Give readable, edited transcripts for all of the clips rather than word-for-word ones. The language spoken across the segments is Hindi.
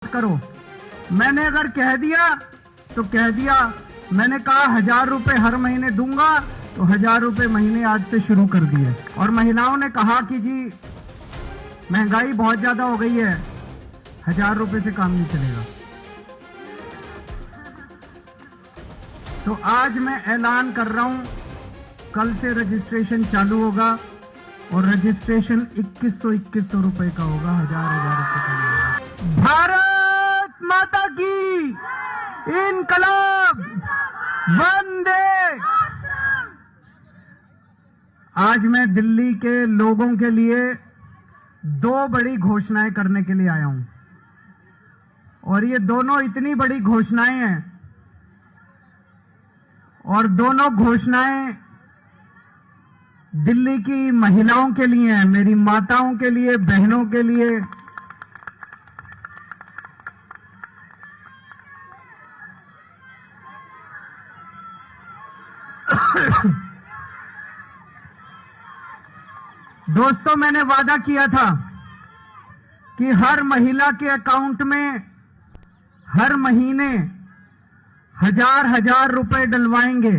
करो। मैंने अगर कह दिया तो कह दिया। मैंने कहा 1000 रुपए हर महीने दूंगा तो 1000 रुपए महीने आज से शुरू कर दिए। और महिलाओं ने कहा कि जी महंगाई बहुत ज्यादा हो गई है, 1000 रुपए से काम नहीं चलेगा। तो आज मैं ऐलान कर रहा हूं, कल से रजिस्ट्रेशन चालू होगा और रजिस्ट्रेशन 2100 रुपए का होगा, 1000 रुपए का होगा। भारत माता की इनकलाब वंदे। आज मैं दिल्ली के लोगों के लिए 2 बड़ी घोषणाएं करने के लिए आया हूं और ये दोनों इतनी बड़ी घोषणाएं हैं और दोनों घोषणाएं दिल्ली की महिलाओं के लिए हैं, मेरी माताओं के लिए, बहनों के लिए। दोस्तों, मैंने वादा किया था कि हर महिला के अकाउंट में हर महीने 1000 रुपए डलवाएंगे।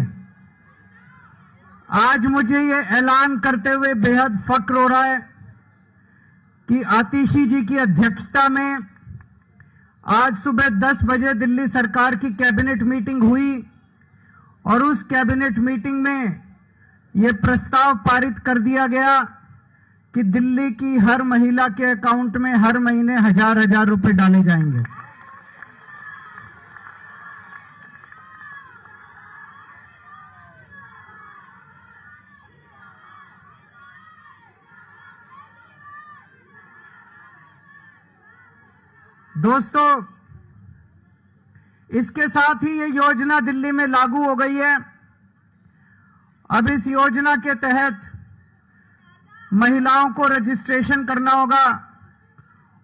आज मुझे ये ऐलान करते हुए बेहद फक्र हो रहा है कि आतिशी जी की अध्यक्षता में आज सुबह 10 बजे दिल्ली सरकार की कैबिनेट मीटिंग हुई और उस कैबिनेट मीटिंग में ये प्रस्ताव पारित कर दिया गया कि दिल्ली की हर महिला के अकाउंट में हर महीने 1000 रुपए डाले जाएंगे। दोस्तों, इसके साथ ही ये योजना दिल्ली में लागू हो गई है। अब इस योजना के तहत महिलाओं को रजिस्ट्रेशन करना होगा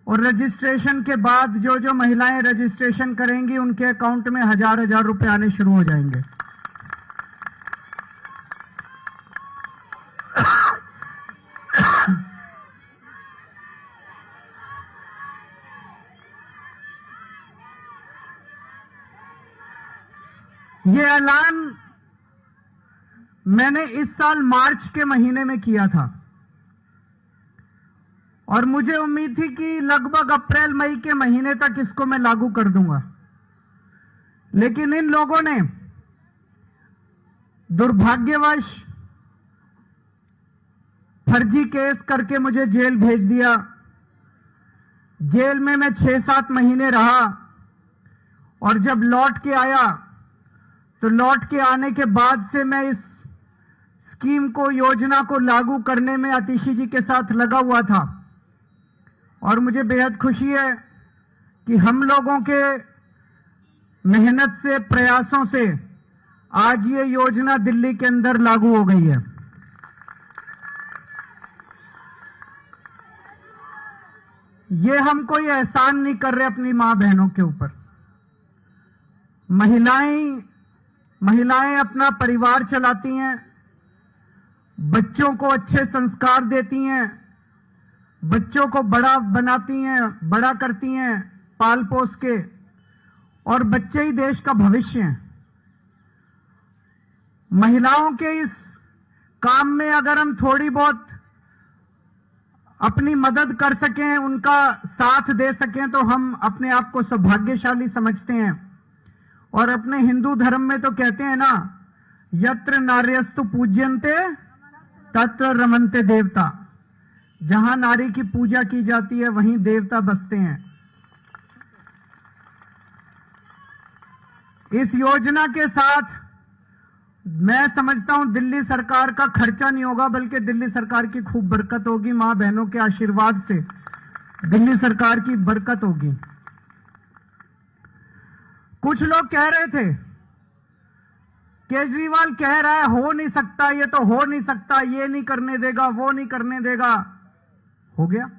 और रजिस्ट्रेशन के बाद जो जो महिलाएं रजिस्ट्रेशन करेंगी उनके अकाउंट में 1000 रुपए आने शुरू हो जाएंगे। ये ऐलान मैंने इस साल मार्च के महीने में किया था और मुझे उम्मीद थी कि लगभग अप्रैल मई के महीने तक इसको मैं लागू कर दूंगा, लेकिन इन लोगों ने दुर्भाग्यवश फर्जी केस करके मुझे जेल भेज दिया। जेल में मैं 6-7 महीने रहा और जब लौट के आया तो लौट के आने के बाद से मैं इस स्कीम को, योजना को लागू करने में आतिशी जी के साथ लगा हुआ था और मुझे बेहद खुशी है कि हम लोगों के मेहनत से, प्रयासों से आज ये योजना दिल्ली के अंदर लागू हो गई है। ये हम कोई एहसान नहीं कर रहे अपनी मां बहनों के ऊपर। महिलाएं अपना परिवार चलाती हैं, बच्चों को अच्छे संस्कार देती हैं, बच्चों को बड़ा बनाती हैं, बड़ा करती हैं पाल पोस के, और बच्चे ही देश का भविष्य हैं। महिलाओं के इस काम में अगर हम थोड़ी बहुत अपनी मदद कर सकें, उनका साथ दे सकें, तो हम अपने आप को सौभाग्यशाली समझते हैं। और अपने हिंदू धर्म में तो कहते हैं ना, यत्र नार्यस्तु पूज्यन्ते तत्र रमन्ते देवता। जहां नारी की पूजा की जाती है वहीं देवता बसते हैं। इस योजना के साथ मैं समझता हूं दिल्ली सरकार का खर्चा नहीं होगा, बल्कि दिल्ली सरकार की खूब बरकत होगी। मां बहनों के आशीर्वाद से दिल्ली सरकार की बरकत होगी। कुछ लोग कह रहे थे केजरीवाल कह रहा है हो नहीं सकता, ये तो हो नहीं सकता, ये नहीं करने देगा, वो नहीं करने देगा। हो गया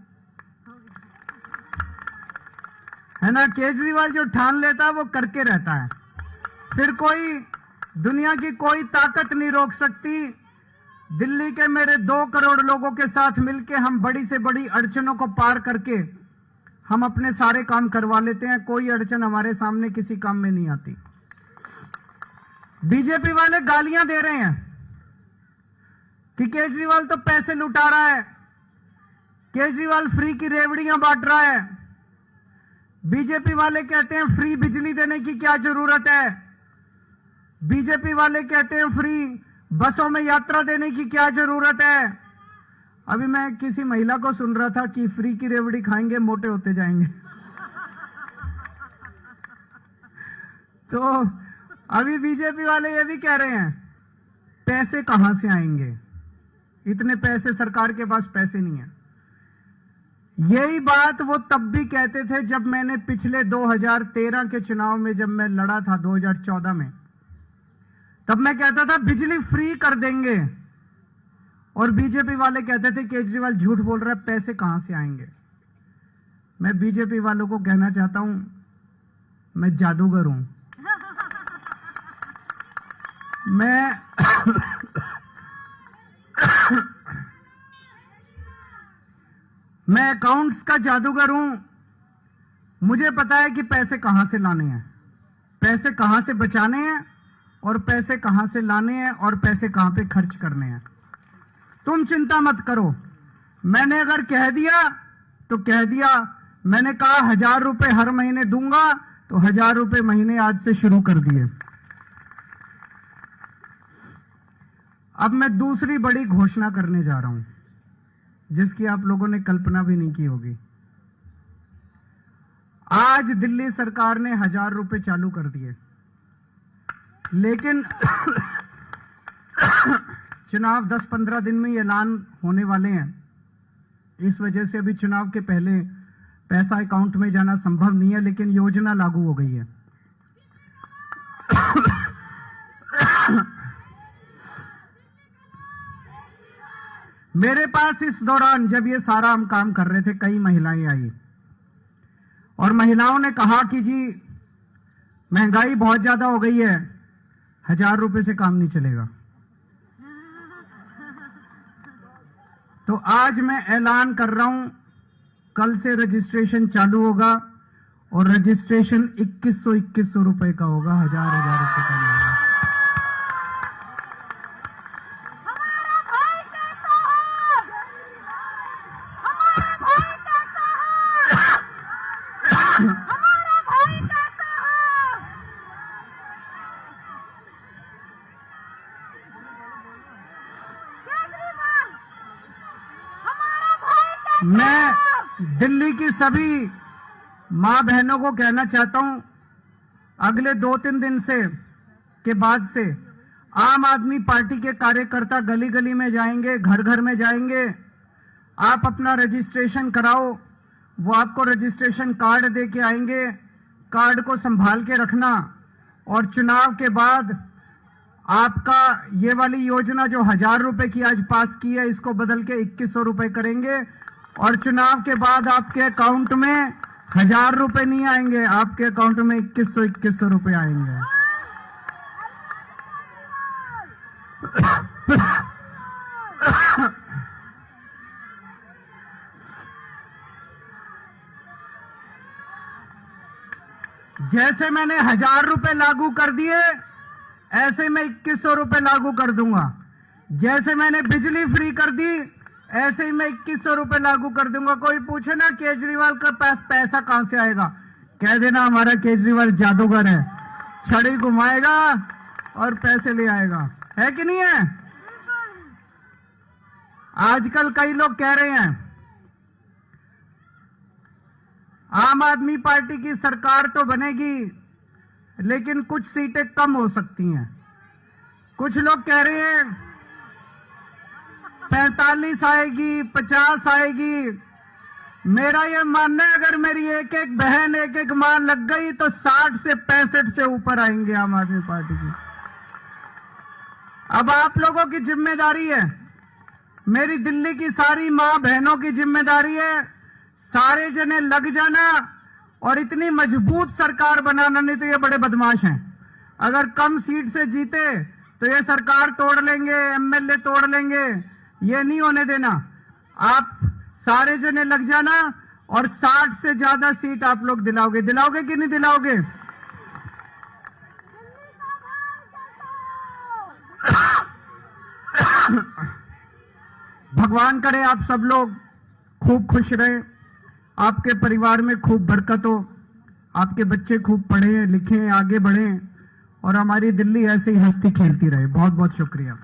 है ना। केजरीवाल जो ठान लेता है वो करके रहता है, फिर कोई दुनिया की कोई ताकत नहीं रोक सकती। दिल्ली के मेरे 2 करोड़ लोगों के साथ मिलकर हम बड़ी से बड़ी अड़चनों को पार करके हम अपने सारे काम करवा लेते हैं, कोई अड़चन हमारे सामने किसी काम में नहीं आती। बीजेपी वाले गालियां दे रहे हैं कि केजरीवाल तो पैसे लुटा रहा है, केजरीवाल फ्री की रेवड़ियां बांट रहा है। बीजेपी वाले कहते हैं फ्री बिजली देने की क्या जरूरत है, बीजेपी वाले कहते हैं फ्री बसों में यात्रा देने की क्या जरूरत है। अभी मैं किसी महिला को सुन रहा था कि फ्री की रेवड़ी खाएंगे मोटे होते जाएंगे। तो अभी बीजेपी वाले ये भी कह रहे हैं पैसे कहां से आएंगे, इतने पैसे सरकार के पास पैसे नहीं है। यही बात वो तब भी कहते थे जब मैंने पिछले 2013 के चुनाव में जब मैं लड़ा था 2014 में, तब मैं कहता था बिजली फ्री कर देंगे और बीजेपी वाले कहते थे केजरीवाल झूठ बोल रहा है, पैसे कहां से आएंगे। मैं बीजेपी वालों को कहना चाहता हूं मैं जादूगर हूं, मैं अकाउंट्स का जादूगर हूं। मुझे पता है कि पैसे कहां से लाने हैं, पैसे कहां से बचाने हैं और पैसे कहां से लाने हैं और पैसे कहां पे खर्च करने हैं। तुम चिंता मत करो, मैंने अगर कह दिया तो कह दिया। मैंने कहा 1000 रुपए हर महीने दूंगा तो 1000 रुपए महीने आज से शुरू कर दिए। अब मैं दूसरी बड़ी घोषणा करने जा रहा हूं जिसकी आप लोगों ने कल्पना भी नहीं की होगी। आज दिल्ली सरकार ने 1000 रुपए चालू कर दिए, लेकिन चुनाव 10-15 दिन में ऐलान होने वाले हैं। इस वजह से अभी चुनाव के पहले पैसा अकाउंट में जाना संभव नहीं है, लेकिन योजना लागू हो गई है। मेरे पास इस दौरान जब ये सारा हम काम कर रहे थे कई महिलाएं आई और महिलाओं ने कहा कि जी महंगाई बहुत ज्यादा हो गई है, 1000 रुपए से काम नहीं चलेगा। तो आज मैं ऐलान कर रहा हूं कल से रजिस्ट्रेशन चालू होगा और रजिस्ट्रेशन 2100 रुपए का होगा, 1000 रुपए का नहीं होगा। मैं दिल्ली की सभी मां बहनों को कहना चाहता हूं, अगले 2-3 दिन से के बाद से आम आदमी पार्टी के कार्यकर्ता गली गली में जाएंगे, घर घर में जाएंगे। आप अपना रजिस्ट्रेशन कराओ, वो आपको रजिस्ट्रेशन कार्ड दे के आएंगे। कार्ड को संभाल के रखना और चुनाव के बाद आपका ये वाली योजना जो 1000 रुपए की आज पास की है इसको बदल के 2100 रुपए करेंगे और चुनाव के बाद आपके अकाउंट में 1000 रुपए नहीं आएंगे, आपके अकाउंट में 2100 रुपए आएंगे। जैसे मैंने 1000 रुपए लागू कर दिए ऐसे मैं 2100 रुपए लागू कर दूंगा। जैसे मैंने बिजली फ्री कर दी ऐसे ही मैं 2100 रुपए लागू कर दूंगा। कोई पूछे ना केजरीवाल के पास पैसा कहां से आएगा, कह देना हमारा केजरीवाल जादूगर है, छड़ी घुमाएगा और पैसे ले आएगा। है कि नहीं है? आजकल कई लोग कह रहे हैं आम आदमी पार्टी की सरकार तो बनेगी लेकिन कुछ सीटें कम हो सकती हैं। कुछ लोग कह रहे हैं 45 आएगी, 50 आएगी। मेरा यह मानना है अगर मेरी एक एक बहन एक एक मां लग गई तो 60 से 65 से ऊपर आएंगे आम आदमी पार्टी की। अब आप लोगों की जिम्मेदारी है, मेरी दिल्ली की सारी मां बहनों की जिम्मेदारी है, सारे जने लग जाना और इतनी मजबूत सरकार बनाना। नहीं तो ये बड़े बदमाश हैं, अगर कम सीट से जीते तो ये सरकार तोड़ लेंगे, एमएलए तोड़ लेंगे, ये नहीं होने देना। आप सारे जने लग जाना और 60 से ज्यादा सीट आप लोग दिलाओगे कि नहीं दिलाओगे? भगवान करे आप सब लोग खूब खुश रहे, आपके परिवार में खूब बरकत हो, आपके बच्चे खूब पढ़ें लिखें आगे बढ़ें और हमारी दिल्ली ऐसे ही हंसती खेलती रहे। बहुत बहुत शुक्रिया।